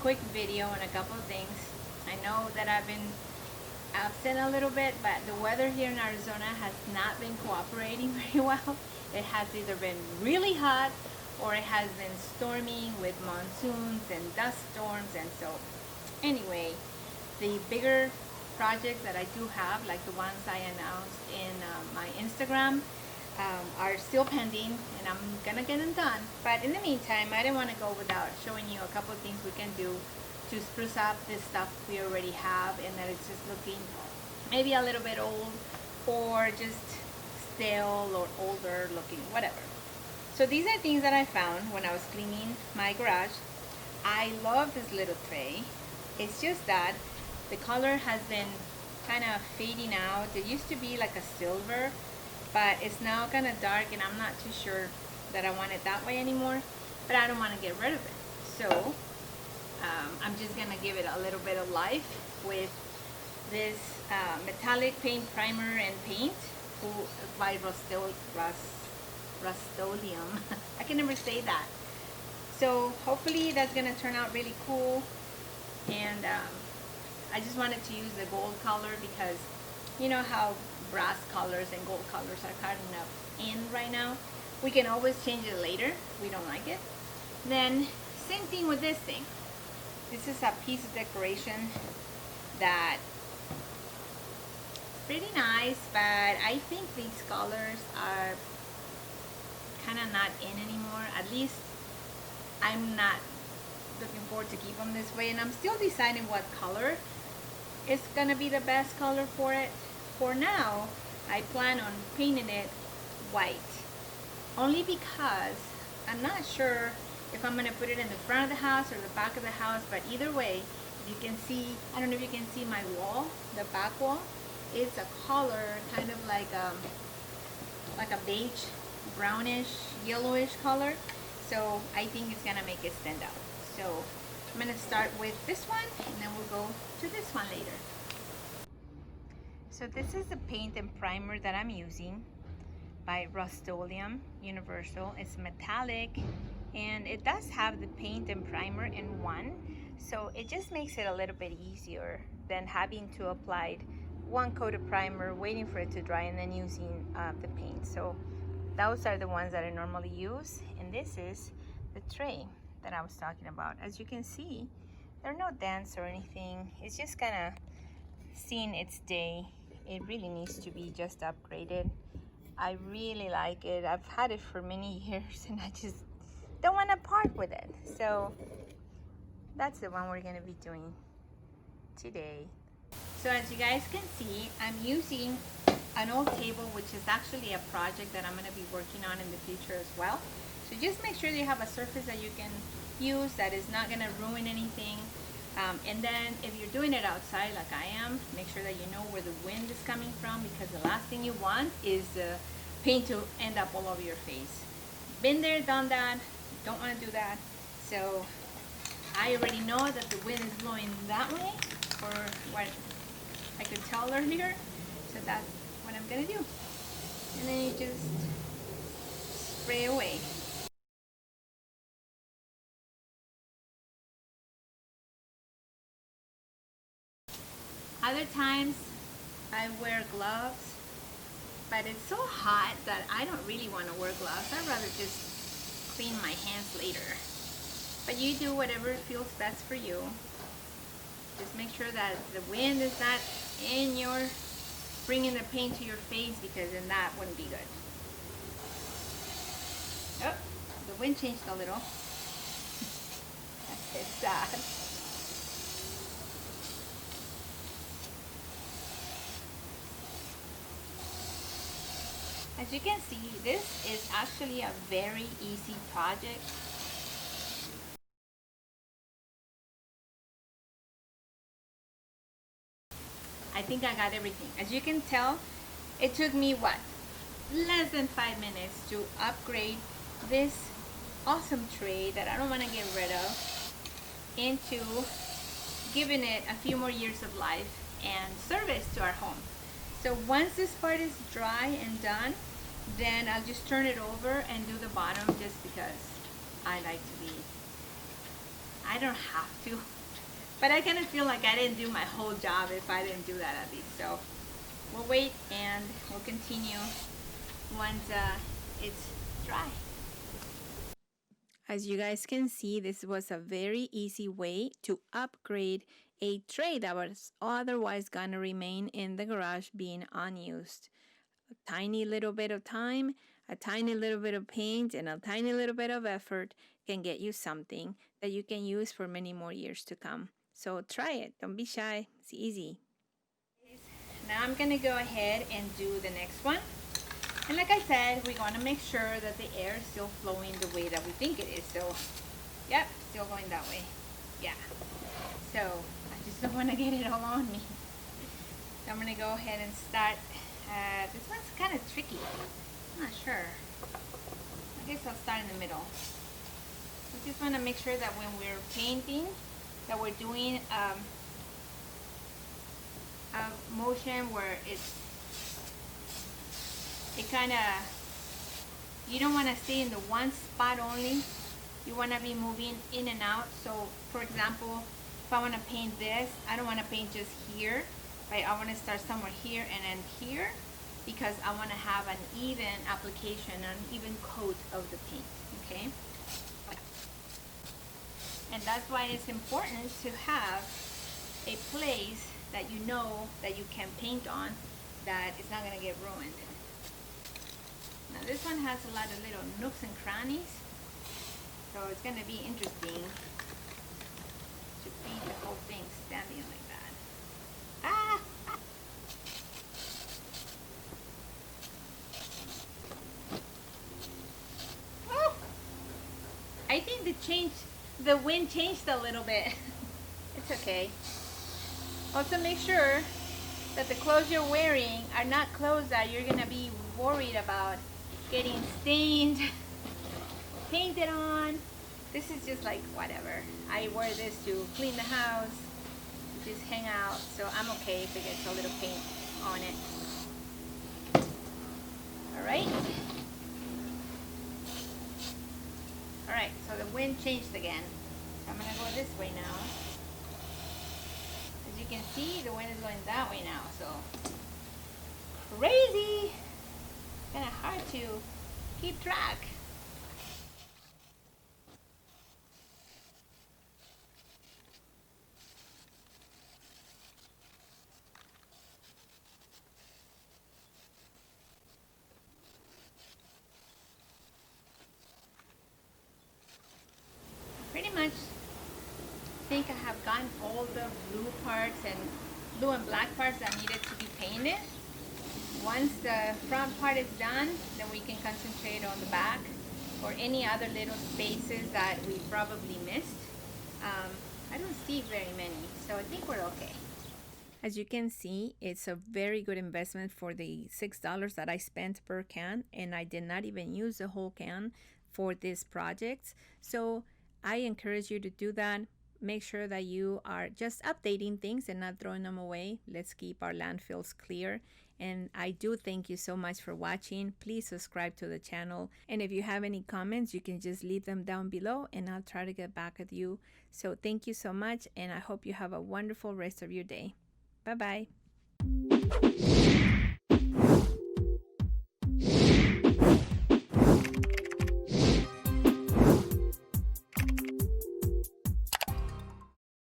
quick video on a couple of things. I know that I've been absent a little bit, but the weather here in Arizona has not been cooperating very well. It has either been really hot or it has been storming with monsoons and dust storms. And so anyway, the bigger projects that I do have, like the ones I announced in my Instagram, are still pending, and I'm gonna get them done. But in the meantime, I didn't want to go without showing you a couple of things we can do to spruce up this stuff we already have, and that it's just looking maybe a little bit old or just stale or older looking, whatever. So these are things that I found when I was cleaning my garage. I love this little tray. It's just that the color has been kind of fading out. It used to be like a silver, but it's now kind of dark, and I'm not too sure that I want it that way anymore, but I don't want to get rid of it. So I'm just going to give it a little bit of life with this metallic paint primer and paint by Rust-Oleum. I can never say that. So hopefully that's going to turn out really cool. And I just wanted to use the gold color because you know how brass colors and gold colors are kind of in right now. We can always change it later. We don't like it. Then same thing with this thing. This is a piece of decoration that pretty nice, but I think these colors are kind of not in anymore. At least I'm not looking forward to keep them this way, and I'm still deciding what color is gonna be the best color for it. For now, I plan on painting it white, only because I'm not sure if I'm gonna put it in the front of the house or the back of the house, but either way, you can see, I don't know if you can see my wall, the back wall. It's a color kind of like a beige, brownish, yellowish color. So I think it's gonna make it stand out. So I'm gonna start with this one, and then we'll go to this one later. So this is the paint and primer that I'm using by Rust-Oleum Universal. It's metallic, and it does have the paint and primer in one, so it just makes it a little bit easier than having to apply one coat of primer, waiting for it to dry, and then using the paint. So those are the ones that I normally use, and this is the tray that I was talking about. As you can see, there are no dents or anything. It's just kind of seen its day. It really needs to be just upgraded. I really like it. I've had it for many years, and I just don't want to part with it. So that's the one we're going to be doing today. So as you guys can see, I'm using an old table, which is actually a project that I'm going to be working on in the future as well. So just make sure that you have a surface that you can use that is not going to ruin anything. And then if you're doing it outside like I am, make sure that you know where the wind is coming from, because the last thing you want is the paint to end up all over your face. Been there, done that, don't want to do that. So I already know that the wind is blowing that way, or what I could tell earlier. So that's what I'm going to do. And then you just spray away. Other times I wear gloves, but it's so hot that I don't really want to wear gloves. I'd rather just clean my hands later. But you do whatever feels best for you. Just make sure that the wind is not in your, bringing the paint to your face, because then that wouldn't be good. Oh, the wind changed a little. It's sad. As you can see, this is actually a very easy project. I think I got everything. As you can tell, it took me what? Less than 5 minutes to upgrade this awesome tray that I don't want to get rid of into giving it a few more years of life and service to our home. So once this part is dry and done, then I'll just turn it over and do the bottom, just because I I don't have to. But I kind of feel like I didn't do my whole job if I didn't do that at least. So we'll wait and we'll continue once it's dry. As you guys can see, this was a very easy way to upgrade a tray that was otherwise gonna remain in the garage being unused. A tiny little bit of time, a tiny little bit of paint, and a tiny little bit of effort can get you something that you can use for many more years to come. So try it. Don't be shy. It's easy. Now I'm going to go ahead and do the next one. And like I said, we're going to make sure that the air is still flowing the way that we think it is. So, yep, still going that way. Yeah. So, I just don't want to get it all on me. So I'm going to go ahead and start. This one's kind of tricky. I'm not sure. I guess I'll start in the middle. I just want to make sure that when we're painting, that we're doing a motion where it kind of, you don't want to stay in the one spot only. You want to be moving in and out. So for example, if I want to paint this, I don't want to paint just here, right? I want to start somewhere here and then here, because I want to have an even application, an even coat of the paint, okay? And that's why it's important to have a place that you know that you can paint on, that it's not going to get ruined. Now this one has a lot of little nooks and crannies, so it's going to be interesting to paint the whole thing standing like that. Ah! Oh! I think the wind changed a little bit. It's okay. Also make sure that the clothes you're wearing are not clothes that you're going to be worried about getting stained, painted on. This is just like whatever. I wear this to clean the house, to just hang out, so I'm okay if it gets a little paint on it. Alright? Alright, so the wind changed again. So I'm going to go this way now. As you can see, the wind is going that way now, so crazy! Kind of hard to keep track. Pretty much think I have gotten all the blue parts and blue and black parts that needed to be painted. Once the front part is done, then we can concentrate on the back or any other little spaces that we probably missed. I don't see very many, so I think we're okay. As you can see, it's a very good investment for the $6 that I spent per can, and I did not even use the whole can for this project. So I encourage you to do that. Make sure that you are just updating things and not throwing them away. Let's keep our landfills clear. And I do thank you so much for watching. Please subscribe to the channel. And if you have any comments, you can just leave them down below and I'll try to get back with you. So thank you so much, and I hope you have a wonderful rest of your day. Bye-bye.